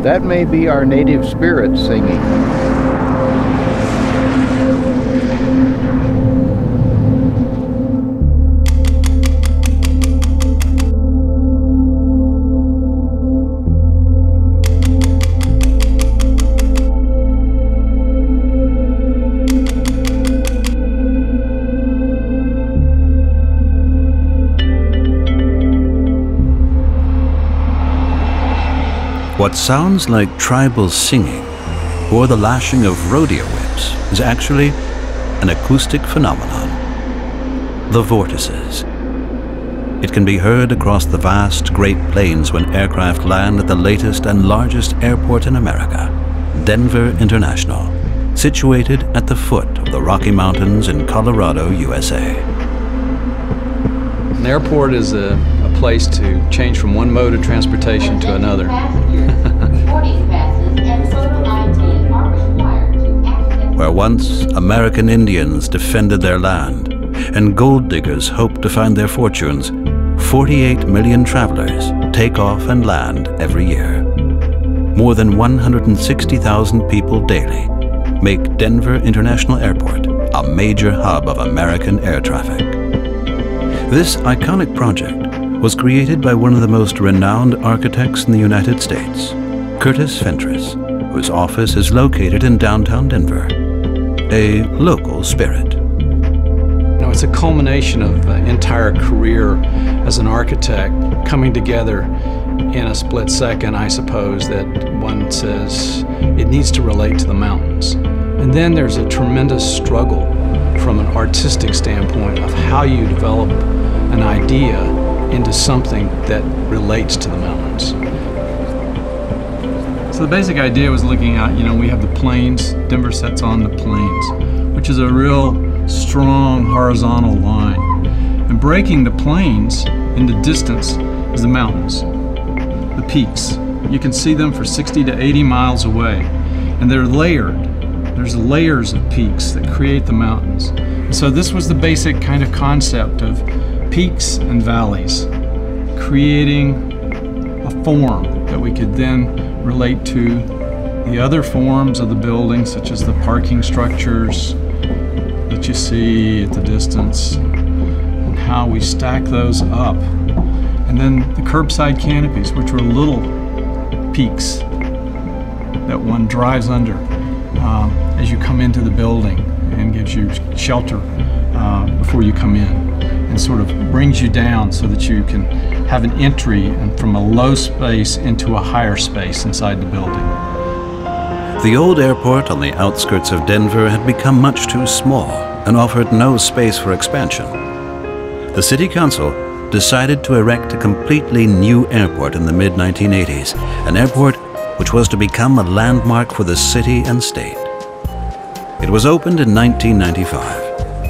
That may be our native spirit singing. What sounds like tribal singing or the lashing of rodeo whips is actually an acoustic phenomenon, the vortices. It can be heard across the vast Great Plains when aircraft land at the latest and largest airport in America, Denver International, situated at the foot of the Rocky Mountains in Colorado, USA. An airport is a place to change from one mode of transportation to another. Where once American Indians defended their land and gold diggers hoped to find their fortunes, 48 million travelers take off and land every year. More than 160,000 people daily make Denver International Airport a major hub of American air traffic. This iconic project was created by one of the most renowned architects in the United States, Curtis Fentress, whose office is located in downtown Denver, a local spirit. Now, it's a culmination of an entire career as an architect coming together in a split second, I suppose, that one says it needs to relate to the mountains. And then there's a tremendous struggle from an artistic standpoint of how you develop an idea into something that relates to the mountains. So the basic idea was looking at, we have the plains, Denver sets on the plains, which is a real strong horizontal line. And breaking the plains into distance is the mountains, the peaks. You can see them for 60 to 80 miles away, and they're layered. There's layers of peaks that create the mountains. And so this was the basic kind of concept of peaks and valleys, creating a form that we could then relate to the other forms of the building, such as the parking structures that you see at the distance, and how we stack those up. And then the curbside canopies, which were little peaks that one drives under as you come into the building and gives you shelter before you come in, and sort of brings you down so that you can have an entry and from a low space into a higher space inside the building. The old airport on the outskirts of Denver had become much too small and offered no space for expansion. The City Council decided to erect a completely new airport in the mid-1980s, an airport which was to become a landmark for the city and state. It was opened in 1995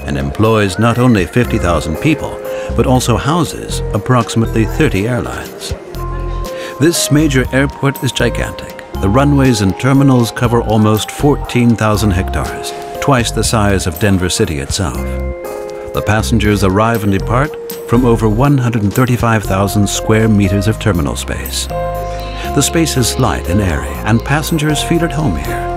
and employs not only 50,000 people, but also houses approximately 30 airlines. This major airport is gigantic. The runways and terminals cover almost 14,000 hectares, twice the size of Denver City itself. The passengers arrive and depart from over 135,000 square meters of terminal space. The space is light and airy, and passengers feel at home here.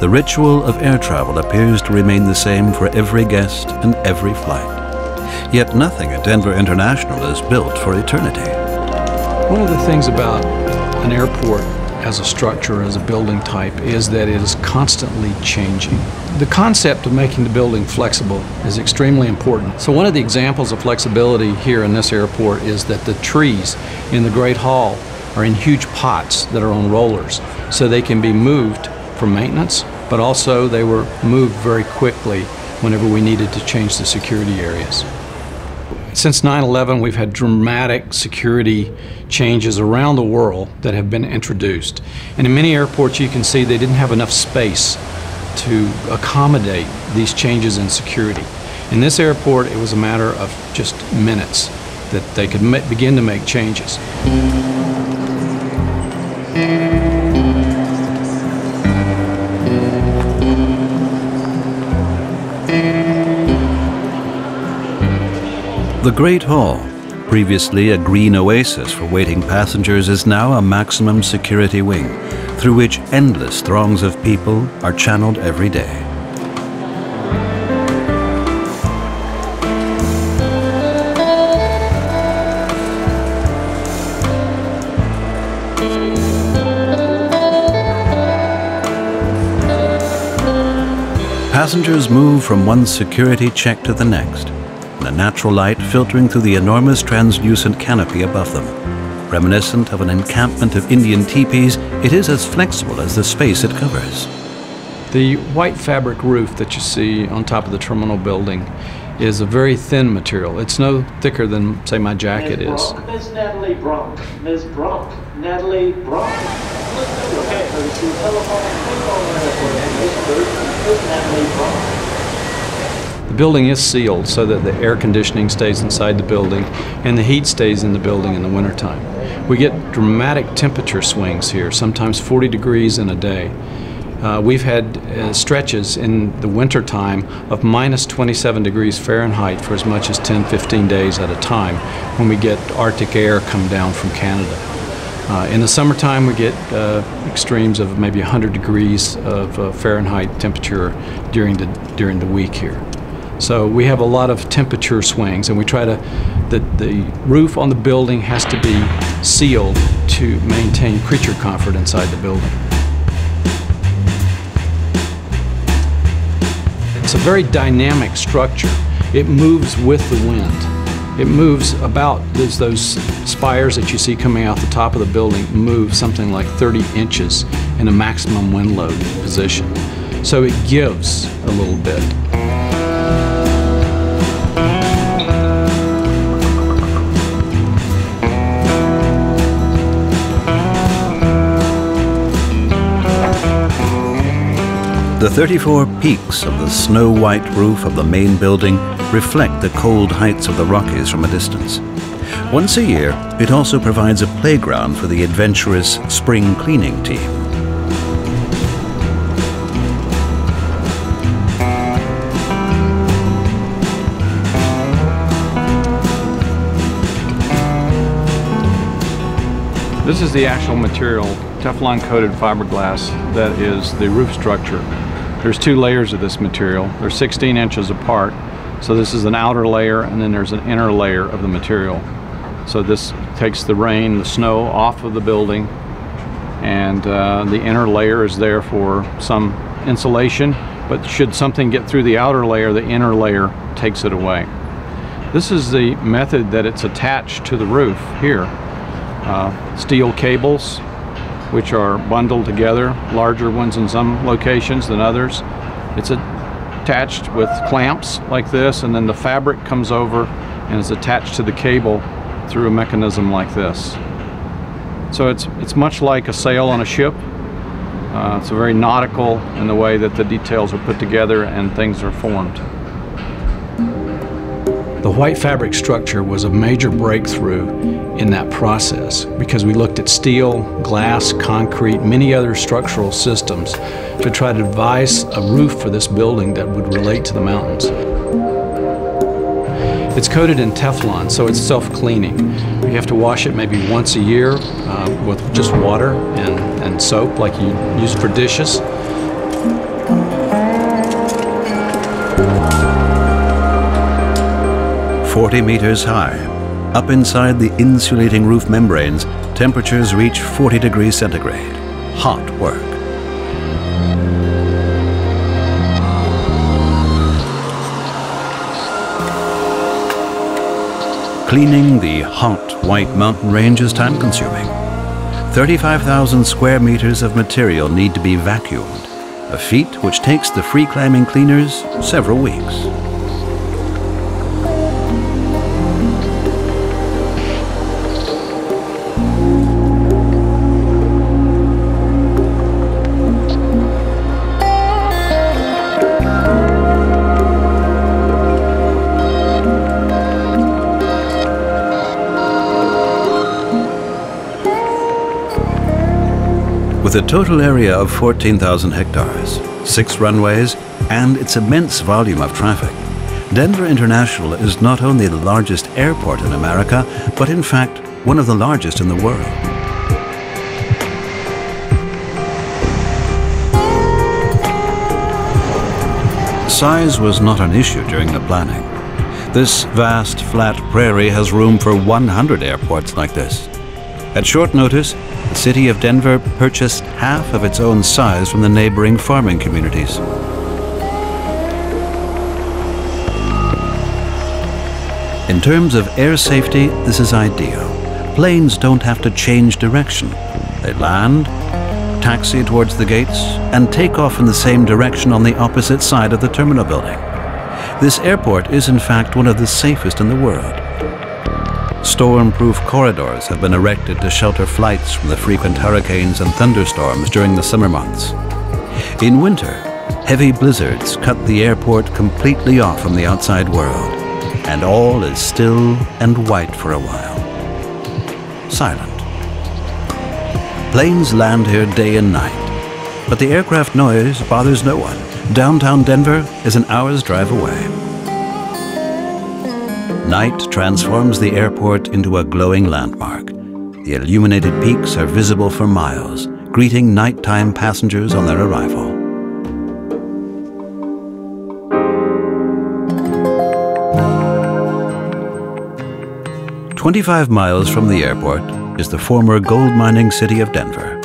The ritual of air travel appears to remain the same for every guest and every flight. Yet nothing at Denver International is built for eternity. One of the things about an airport as a structure, as a building type, is that it is constantly changing. The concept of making the building flexible is extremely important. So one of the examples of flexibility here in this airport is that the trees in the Great Hall are in huge pots that are on rollers, so they can be moved for maintenance, but also they were moved very quickly whenever we needed to change the security areas. Since 9/11, we've had dramatic security changes around the world that have been introduced. And in many airports, you can see they didn't have enough space to accommodate these changes in security. In this airport, it was a matter of just minutes that they could begin to make changes. The Great Hall Previously a green oasis for waiting passengers is now a maximum security wing, through which endless throngs of people are channeled every day. Passengers move from one security check to the next, the natural light filtering through the enormous translucent canopy above them. Reminiscent of an encampment of Indian teepees, it is as flexible as the space it covers. The white fabric roof that you see on top of the terminal building is a very thin material. It's no thicker than, say, my jacket is. Ms. Natalie Bronk. Ms. Bronk. Natalie Bronk. Okay. The building is sealed so that the air conditioning stays inside the building and the heat stays in the building in the wintertime. We get dramatic temperature swings here, sometimes 40 degrees in a day. We've had stretches in the wintertime of minus 27 degrees Fahrenheit for as much as 10-15 days at a time when we get Arctic air come down from Canada. In the summertime, we get extremes of maybe 100 degrees of Fahrenheit temperature during the week here. So we have a lot of temperature swings, and we try to, the roof on the building has to be sealed to maintain creature comfort inside the building. It's a very dynamic structure. It moves with the wind. It moves about, those spires that you see coming out the top of the building move something like 30 inches in a maximum wind load position. So it gives a little bit. The 34 peaks of the snow-white roof of the main building reflect the cold heights of the Rockies from a distance. Once a year, it also provides a playground for the adventurous spring cleaning team. This is the actual material, Teflon-coated fiberglass, that is the roof structure. There's two layers of this material. They're 16 inches apart. So this is an outer layer, and then there's an inner layer of the material. So this takes the rain, the snow off of the building, and the inner layer is there for some insulation, but should something get through the outer layer, the inner layer takes it away. This is the method that it's attached to the roof here. Steel cables, which are bundled together, larger ones in some locations than others. It's attached with clamps like this, and then the fabric comes over and is attached to the cable through a mechanism like this. So it's much like a sail on a ship. It's a very nautical in the way that the details are put together and things are formed. The white fabric structure was a major breakthrough in that process because we looked at steel, glass, concrete, many other structural systems to try to devise a roof for this building that would relate to the mountains. It's coated in Teflon, so it's self-cleaning. You have to wash it maybe once a year with just water and soap like you use for dishes. "40 meters high. Up inside the insulating roof membranes, temperatures reach 40 degrees centigrade. Hot work. Cleaning the hot white mountain range is time-consuming. 35,000 square meters of material need to be vacuumed, a feat which takes the free-climbing cleaners several weeks. With a total area of 14,000 hectares, 6 runways, and its immense volume of traffic, Denver International is not only the largest airport in America, but in fact, one of the largest in the world. Size was not an issue during the planning. This vast, flat prairie has room for 100 airports like this. At short notice, the city of Denver purchased half of its own size from the neighboring farming communities. In terms of air safety, this is ideal. Planes don't have to change direction. They land, taxi towards the gates, and take off in the same direction on the opposite side of the terminal building. This airport is in fact one of the safest in the world. Storm-proof corridors have been erected to shelter flights from the frequent hurricanes and thunderstorms during the summer months. In winter, heavy blizzards cut the airport completely off from the outside world, and all is still and white for a while. Silent. Planes land here day and night, but the aircraft noise bothers no one. Downtown Denver is an hour's drive away. Night transforms the airport into a glowing landmark. The illuminated peaks are visible for miles, greeting nighttime passengers on their arrival. "25 miles from the airport is the former gold mining city of Denver.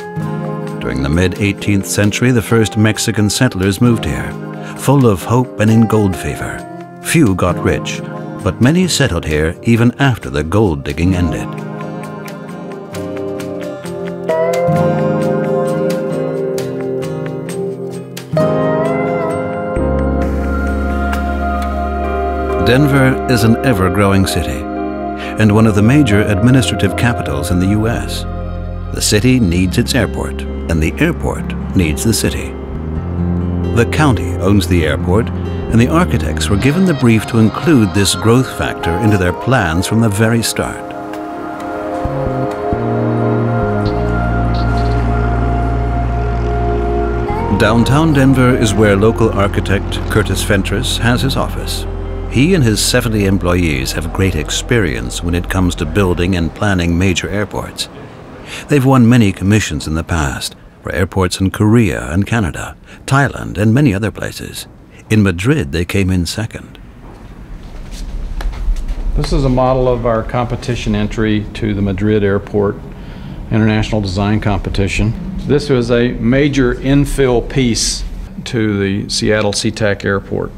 During the mid-18th century, the first Mexican settlers moved here, full of hope and in gold fever. Few got rich, but many settled here even after the gold digging ended. Denver is an ever-growing city and one of the major administrative capitals in the U.S. The city needs its airport, and the airport needs the city. The county owns the airport, and the architects were given the brief to include this growth factor into their plans from the very start. Downtown Denver is where local architect Curtis Fentress has his office. He and his 70 employees have great experience when it comes to building and planning major airports. They've won many commissions in the past for airports in Korea and Canada, Thailand, and many other places. In Madrid, they came in second. This is a model of our competition entry to the Madrid Airport International Design Competition. This was a major infill piece to the Seattle SeaTac Airport.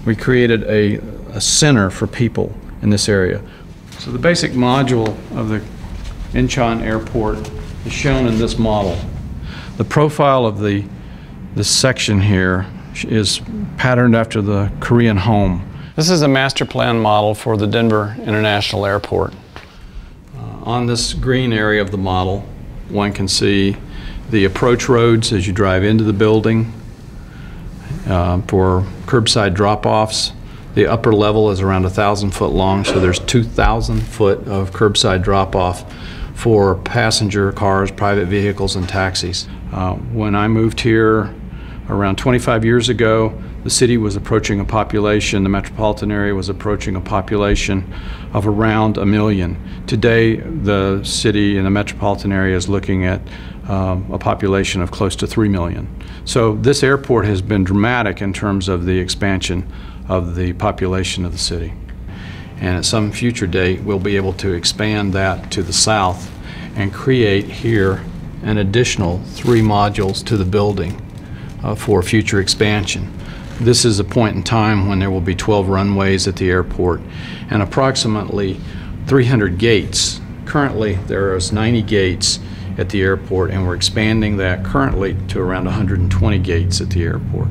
We created a center for people in this area. So the basic module of the Incheon Airport is shown in this model. The profile of this section here is patterned after the Korean home. This is a master plan model for the Denver International Airport. On this green area of the model, one can see the approach roads as you drive into the building for curbside drop-offs. The upper level is around 1,000 foot long, so there's 2,000 foot of curbside drop-off for passenger cars, private vehicles, and taxis. When I moved here around 25 years ago, the city was approaching a population, the metropolitan area was approaching a population of around 1 million. Today, the city in the metropolitan area is looking at a population of close to 3 million. So this airport has been dramatic in terms of the expansion of the population of the city. And at some future date, we'll be able to expand that to the south and create here an additional 3 modules to the building for future expansion. This is a point in time when there will be 12 runways at the airport and approximately 300 gates. Currently, there is 90 gates at the airport, and we're expanding that currently to around 120 gates at the airport.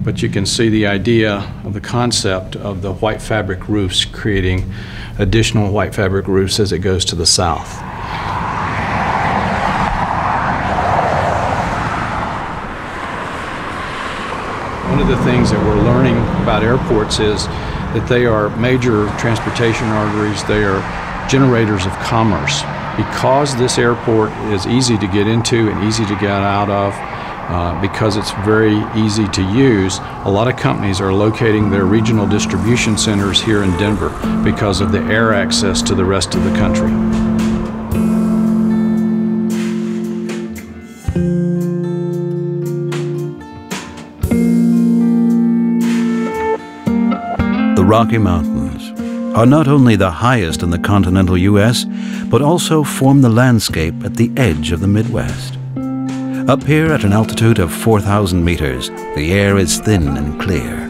But you can see the idea of the concept of the white fabric roofs creating additional white fabric roofs as it goes to the south. One of the things that we're learning about airports is that they are major transportation arteries. They are generators of commerce. Because this airport is easy to get into and easy to get out of, because it's very easy to use. A lot of companies are locating their regional distribution centers here in Denver because of the air access to the rest of the country. The Rocky Mountains are not only the highest in the continental U.S., but also form the landscape at the edge of the Midwest. Up here at an altitude of 4,000 meters, the air is thin and clear.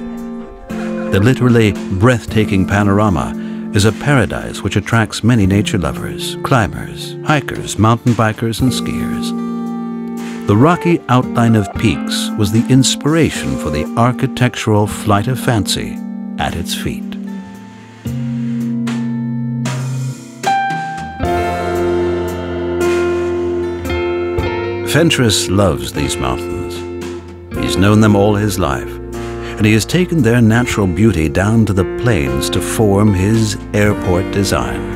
The literally breathtaking panorama is a paradise which attracts many nature lovers, climbers, hikers, mountain bikers, and skiers. The rocky outline of peaks was the inspiration for the architectural flight of fancy at its feet. Fentress loves these mountains. He's known them all his life, and he has taken their natural beauty down to the plains to form his airport design.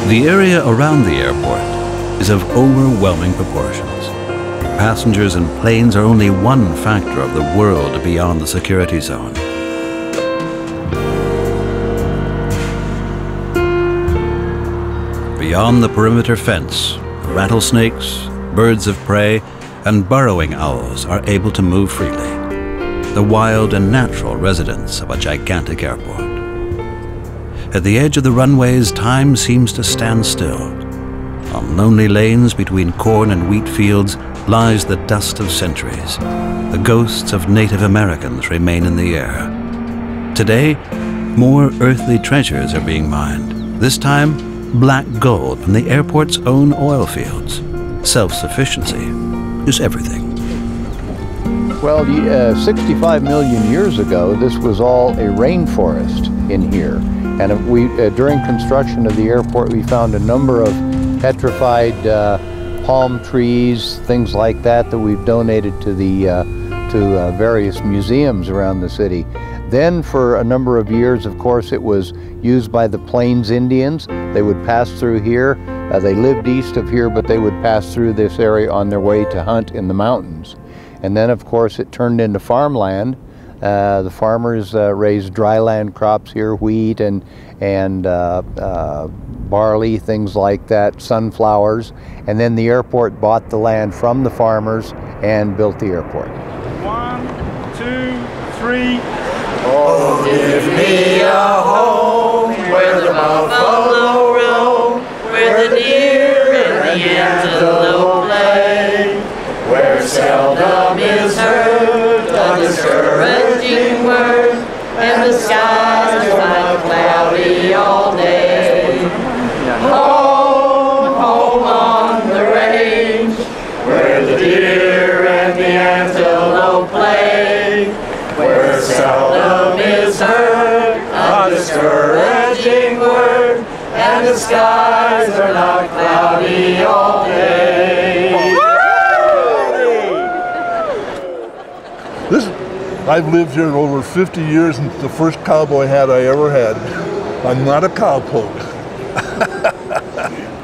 The area around the airport is of overwhelming proportions. Passengers and planes are only one factor of the world beyond the security zone. Beyond the perimeter fence, rattlesnakes, birds of prey, and burrowing owls are able to move freely, the wild and natural residents of a gigantic airport. At the edge of the runways, time seems to stand still. On lonely lanes between corn and wheat fields lies the dust of centuries. The ghosts of Native Americans remain in the air. Today, more earthly treasures are being mined, this time black gold from the airport's own oil fields. Self-sufficiency is everything. Well, 65 million years ago, this was all a rainforest in here. And during construction of the airport, we found a number of petrified palm trees, things like that, that we've donated to the various museums around the city. Then, for a number of years, of course, it was used by the Plains Indians. They would pass through here. They lived east of here, but they would pass through this area on their way to hunt in the mountains. And then, of course, it turned into farmland. The farmers raised dryland crops here, wheat and barley, things like that, sunflowers. And then the airport bought the land from the farmers and built the airport. 1, 2, 3. Oh, give me a home where the buffalo roam, where the deer and the antelope play, where seldom is heard a discouraging word, and the skies are not cloudy all day. Home, home on the range, where the deer and the antelope play, where seldom is heard a discouraging word, and the skies are not cloudy all day. I've lived here over 50 years, and it's the first cowboy hat I ever had. I'm not a cowpoke.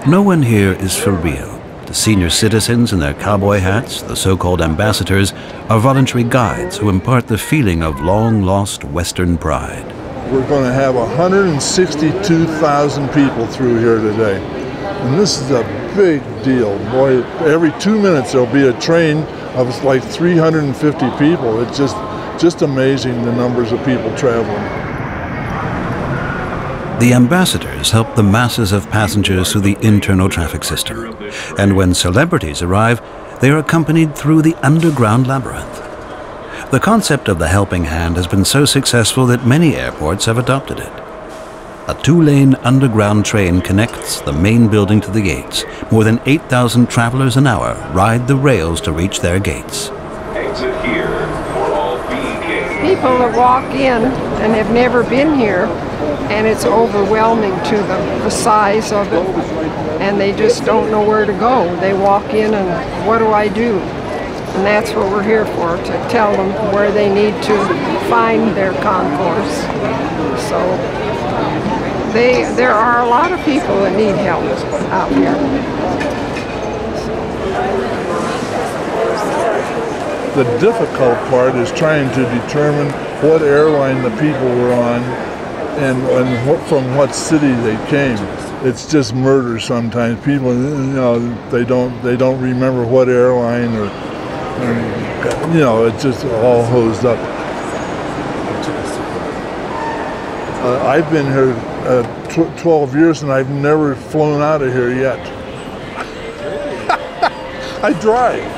No one here is for real. The senior citizens in their cowboy hats, the so-called ambassadors, are voluntary guides who impart the feeling of long-lost Western pride. We're going to have 162,000 people through here today. And this is a big deal. Boy, every 2 minutes there'll be a train of like 350 people. It's just amazing the numbers of people traveling. The ambassadors help the masses of passengers through the internal traffic system. And when celebrities arrive, they are accompanied through the underground labyrinth. The concept of the helping hand has been so successful that many airports have adopted it. A 2-lane underground train connects the main building to the gates. More than 8,000 travelers an hour ride the rails to reach their gates. Exit here for all B gates. people that walk in and have never been here, and it's overwhelming to them, the size of it, and they just don't know where to go. They walk in and what do I do? And that's what we're here for, to tell them where they need to find their concourse. So there are a lot of people that need help out here. The difficult part is trying to determine what airline the people were on and from what city they came. It's just murder sometimes. People, they don't remember what airline or it's just all hosed up. I've been here 12 years and I've never flown out of here yet. I drive.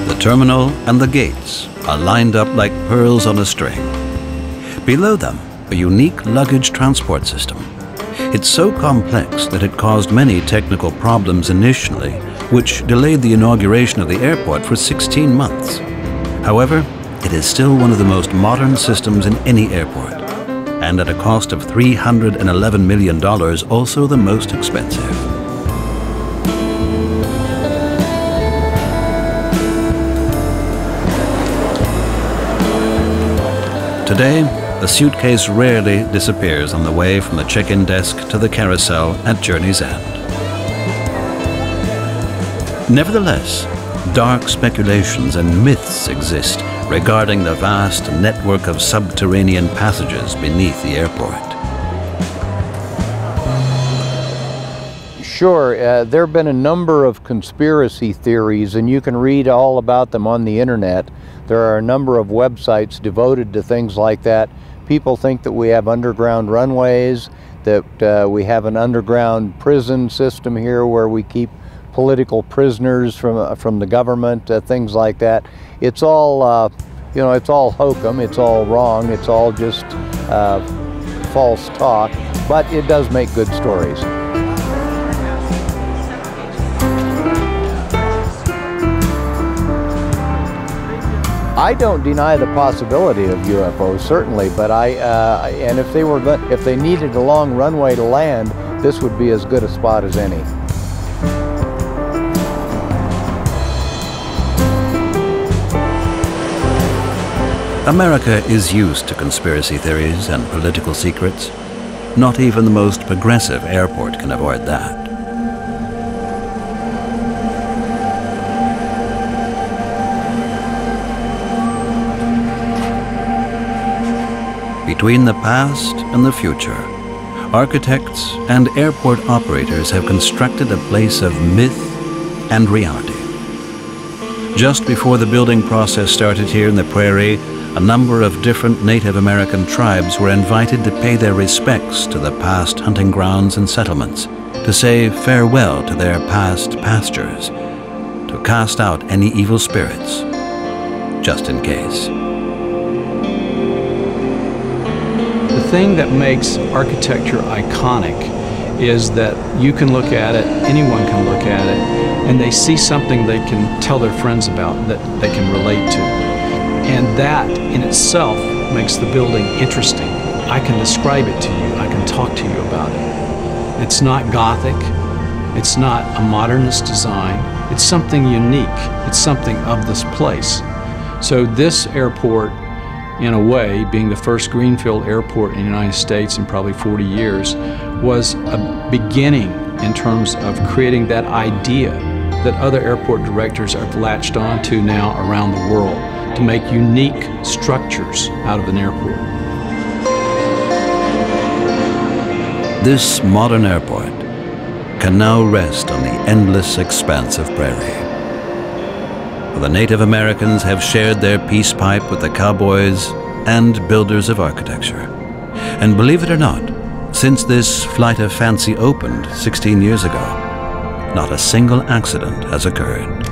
The terminal and the gates are lined up like pearls on a string. Below them, a unique luggage transport system. It's so complex that it caused many technical problems initially, which delayed the inauguration of the airport for 16 months. However, it is still one of the most modern systems in any airport, and at a cost of $311 million, also the most expensive. Today, a suitcase rarely disappears on the way from the check-in desk to the carousel at Journey's End. Nevertheless, dark speculations and myths exist regarding the vast network of subterranean passages beneath the airport. Sure, there have been a number of conspiracy theories, and you can read all about them on the internet. There are a number of websites devoted to things like that. People think that we have underground runways, that we have an underground prison system here where we keep political prisoners from the government, things like that. It's all, it's all hokum, it's all wrong, it's all just false talk, but it does make good stories. I don't deny the possibility of UFOs, certainly, but and if they needed a long runway to land, this would be as good a spot as any. America is used to conspiracy theories and political secrets. Not even the most progressive airport can avoid that. Between the past and the future, architects and airport operators have constructed a place of myth and reality. Just before the building process started here in the prairie, a number of different Native American tribes were invited to pay their respects to the past hunting grounds and settlements, to say farewell to their past pastures, to cast out any evil spirits, just in case. The thing that makes architecture iconic is that you can look at it, anyone can look at it, and they see something they can tell their friends about that they can relate to. And that in itself makes the building interesting. I can describe it to you, I can talk to you about it. It's not Gothic, it's not a modernist design, it's something unique, it's something of this place. So this airport in a way, being the first greenfield airport in the United States in probably 40 years, was a beginning in terms of creating that idea that other airport directors have latched onto now around the world to make unique structures out of an airport. This modern airport can now rest on the endless expanse of prairie. The Native Americans have shared their peace pipe with the cowboys and builders of architecture. And believe it or not, since this Flight of Fancy opened 16 years ago, not a single accident has occurred.